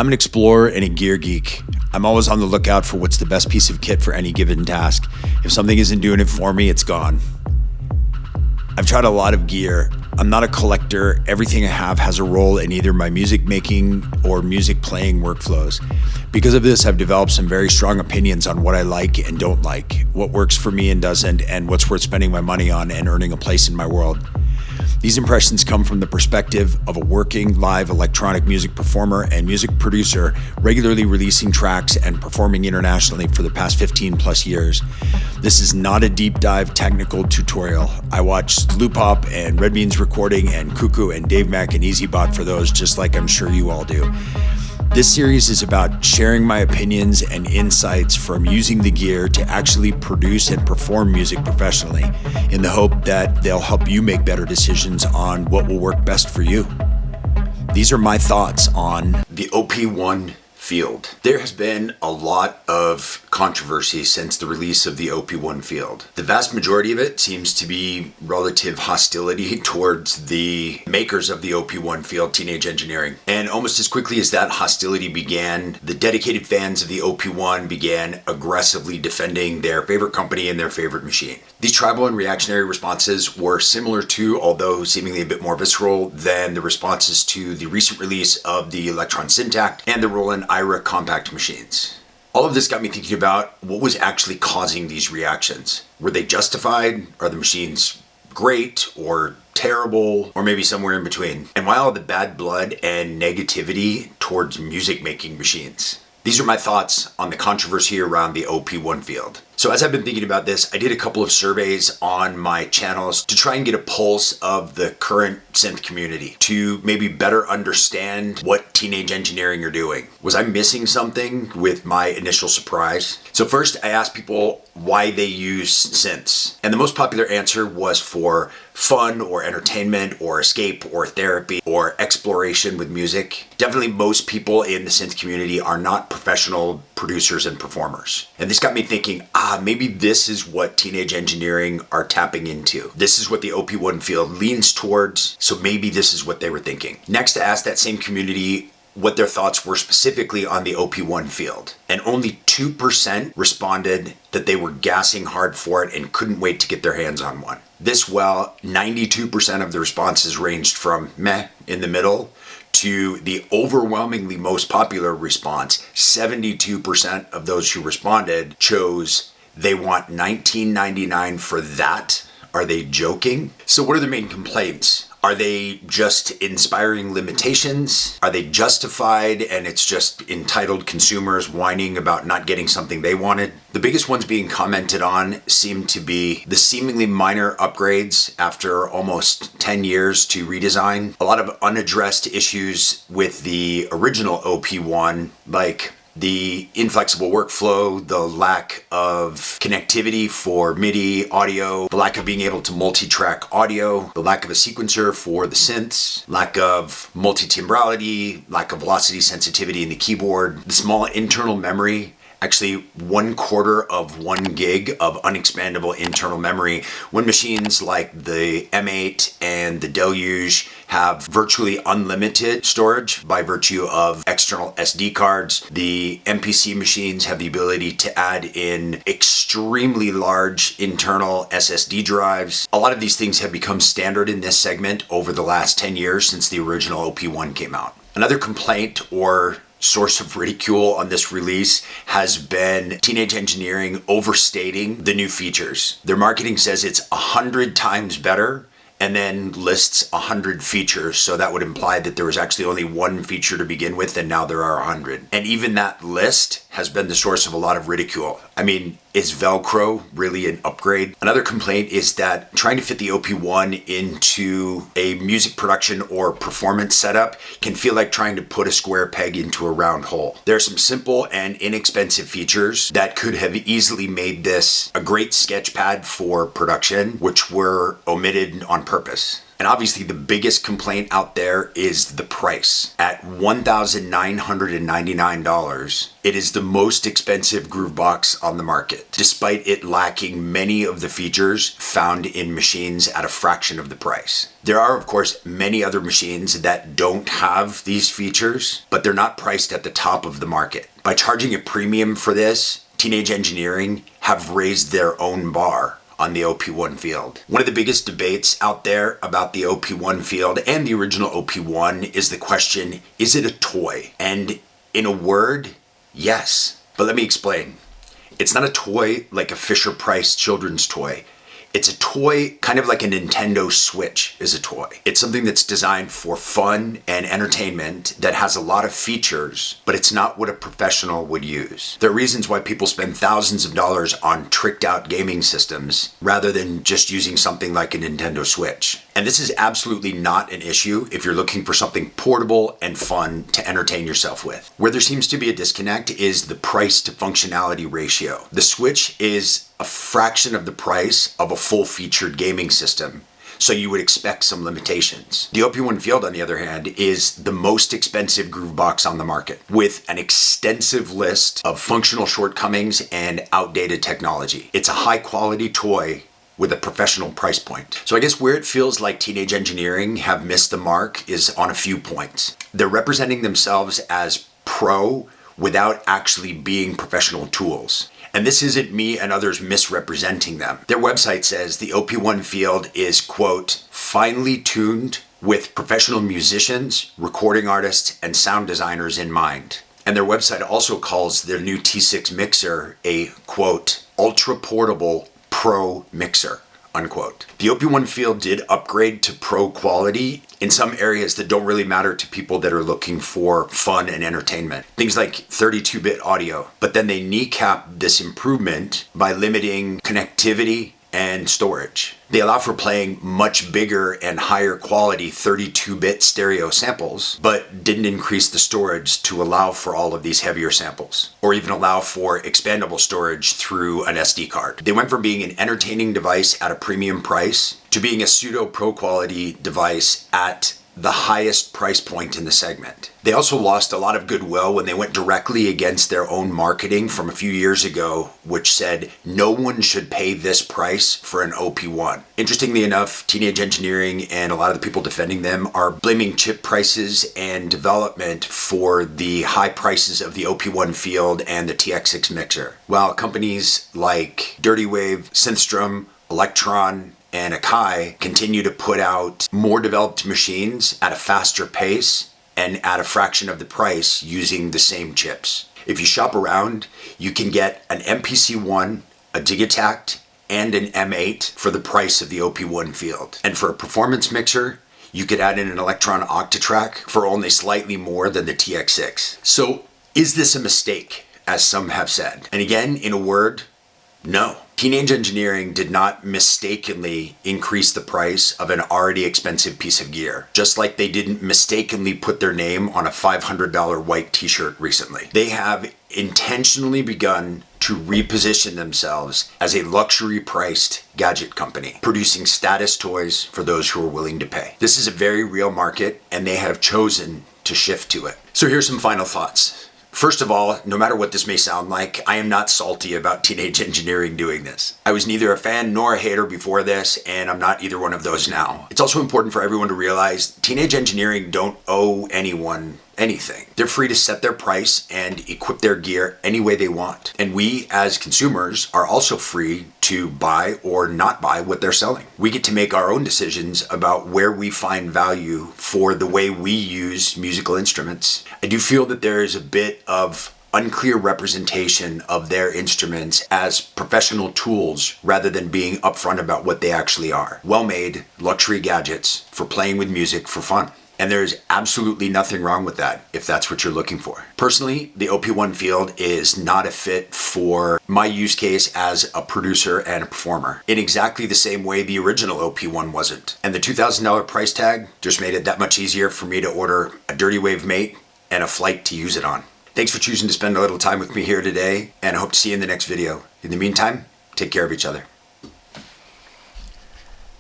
I'm an explorer and a gear geek. I'm always on the lookout for what's the best piece of kit for any given task. If something isn't doing it for me, it's gone. I've tried a lot of gear. I'm not a collector. Everything I have has a role in either my music making or music playing workflows. Because of this, I've developed some very strong opinions on what I like and don't like, what works for me and doesn't, and what's worth spending my money on and earning a place in my world. These impressions come from the perspective of a working live electronic music performer and music producer, regularly releasing tracks and performing internationally for the past 15 plus years. This is not a deep dive technical tutorial. I watched Loop Hop and Red Beans Recording and Cuckoo and Dave Mack and EasyBot for those, just like I'm sure you all do. This series is about sharing my opinions and insights from using the gear to actually produce and perform music professionally, in the hope that they'll help you make better decisions on what will work best for you. These are my thoughts on the OP-1 field. There has been a lot of controversy since the release of the OP-1 field. The vast majority of it seems to be relative hostility towards the makers of the OP-1 field, Teenage Engineering. And almost as quickly as that hostility began, the dedicated fans of the OP-1 began aggressively defending their favorite company and their favorite machine. These tribal and reactionary responses were similar to, although seemingly a bit more visceral, than the responses to the recent release of the Electron Syntact and the Roland IRA compact machines. All of this got me thinking about what was actually causing these reactions. Were they justified? Are the machines great or terrible, or maybe somewhere in between? And why all the bad blood and negativity towards music making machines? These are my thoughts on the controversy around the OP-1 field. So as I've been thinking about this, I did a couple of surveys on my channels to try and get a pulse of the current synth community, to maybe better understand what Teenage Engineering are doing. Was I missing something with my initial surprise? So first, I asked people why they use synths. And the most popular answer was for fun or entertainment or escape or therapy or exploration with music. Definitely most people in the synth community are not professional producers and performers. And this got me thinking, maybe this is what Teenage Engineering are tapping into. This is what the OP-1 field leans towards, so maybe this is what they were thinking. Next, I asked that same community what their thoughts were specifically on the OP-1 field. And only 2% responded that they were gassing hard for it and couldn't wait to get their hands on one. This, while 92% of the responses ranged from meh in the middle to the overwhelmingly most popular response, 72% of those who responded chose they want $19.99 for that. Are they joking? So what are the main complaints? Are they just inspiring limitations? Are they justified and it's just entitled consumers whining about not getting something they wanted? The biggest ones being commented on seem to be the seemingly minor upgrades after almost 10 years to redesign. A lot of unaddressed issues with the original OP-1, like the inflexible workflow, the lack of connectivity for MIDI audio, the lack of being able to multi-track audio, the lack of a sequencer for the synths, lack of multi-timbrality, lack of velocity sensitivity in the keyboard, the small internal memory, actually 1/4 of 1 gig of unexpandable internal memory, when machines like the M8 and the Deluge have virtually unlimited storage by virtue of external SD cards. The MPC machines have the ability to add in extremely large internal SSD drives. A lot of these things have become standard in this segment over the last 10 years since the original OP-1 came out. Another complaint or source of ridicule on this release has been Teenage Engineering overstating the new features. Their marketing says it's 100 times better and then lists 100 features. So that would imply that there was actually only 1 feature to begin with and now there are 100. And even that list has been the source of a lot of ridicule. I mean, is Velcro really an upgrade? Another complaint is that trying to fit the OP-1 into a music production or performance setup can feel like trying to put a square peg into a round hole. There are some simple and inexpensive features that could have easily made this a great sketch pad for production, which were omitted on purpose. And obviously the biggest complaint out there is the price. At $1,999, it is the most expensive groove box on the market, despite it lacking many of the features found in machines at a fraction of the price. There are, of course, many other machines that don't have these features, but they're not priced at the top of the market. By charging a premium for this, Teenage Engineering have raised their own bar on the OP-1 field. One of the biggest debates out there about the OP-1 field and the original OP-1 is the question, is it a toy? And in a word, yes. But let me explain. It's not a toy like a Fisher-Price children's toy. It's a toy kind of like a Nintendo Switch is a toy. It's something that's designed for fun and entertainment that has a lot of features, but it's not what a professional would use. There are reasons why people spend thousands of dollars on tricked out gaming systems rather than just using something like a Nintendo Switch. And this is absolutely not an issue if you're looking for something portable and fun to entertain yourself with. Where there seems to be a disconnect is the price to functionality ratio. The Switch is a fraction of the price of a full-featured gaming system, so you would expect some limitations. The OP-1 Field, on the other hand, is the most expensive groove box on the market, with an extensive list of functional shortcomings and outdated technology. It's a high-quality toy with a professional price point. So I guess where it feels like Teenage Engineering have missed the mark is on a few points. They're representing themselves as pro without actually being professional tools. And this isn't me and others misrepresenting them. Their website says the OP-1 Field is, quote, finely tuned with professional musicians, recording artists, and sound designers in mind. And their website also calls their new T6 mixer a, quote, ultra portable pro mixer, unquote. The OP-1 Field did upgrade to pro quality in some areas that don't really matter to people that are looking for fun and entertainment. Things like 32-bit audio. But then they kneecap this improvement by limiting connectivity and storage. They allow for playing much bigger and higher quality 32-bit stereo samples, but didn't increase the storage to allow for all of these heavier samples, or even allow for expandable storage through an SD card. They went from being an entertaining device at a premium price to being a pseudo pro quality device at the highest price point in the segment. They also lost a lot of goodwill when they went directly against their own marketing from a few years ago, which said no one should pay this price for an OP-1. Interestingly enough, Teenage Engineering and a lot of the people defending them are blaming chip prices and development for the high prices of the OP-1 Field and the TX6 mixer. While companies like Dirty Wave, Synthstrom, Electron, and Akai continue to put out more developed machines at a faster pace and at a fraction of the price using the same chips. If you shop around, you can get an MPC-1, a Digitact, and an M8 for the price of the OP-1 Field. And for a performance mixer, you could add in an Electron Octatrack for only slightly more than the TX6. So is this a mistake, as some have said? And again, in a word, no. Teenage Engineering did not mistakenly increase the price of an already expensive piece of gear, just like they didn't mistakenly put their name on a $500 white t-shirt recently. They have intentionally begun to reposition themselves as a luxury-priced gadget company, producing status toys for those who are willing to pay. This is a very real market, and they have chosen to shift to it. So here's some final thoughts. First of all, no matter what this may sound like, I am not salty about Teenage Engineering doing this. I was neither a fan nor a hater before this, and I'm not either one of those now. It's also important for everyone to realize Teenage Engineering don't owe anyone anything. They're free to set their price and equip their gear any way they want. And we, as consumers, are also free to buy or not buy what they're selling. We get to make our own decisions about where we find value for the way we use musical instruments. I do feel that there is a bit of unclear representation of their instruments as professional tools rather than being upfront about what they actually are. Well-made luxury gadgets for playing with music for fun. And there's absolutely nothing wrong with that if that's what you're looking for. Personally, the OP-1 Field is not a fit for my use case as a producer and a performer, in exactly the same way the original OP-1 wasn't. And the $2,000 price tag just made it that much easier for me to order a Dirty Wave mate and a flight to use it on. Thanks for choosing to spend a little time with me here today, and I hope to see you in the next video. In the meantime, take care of each other.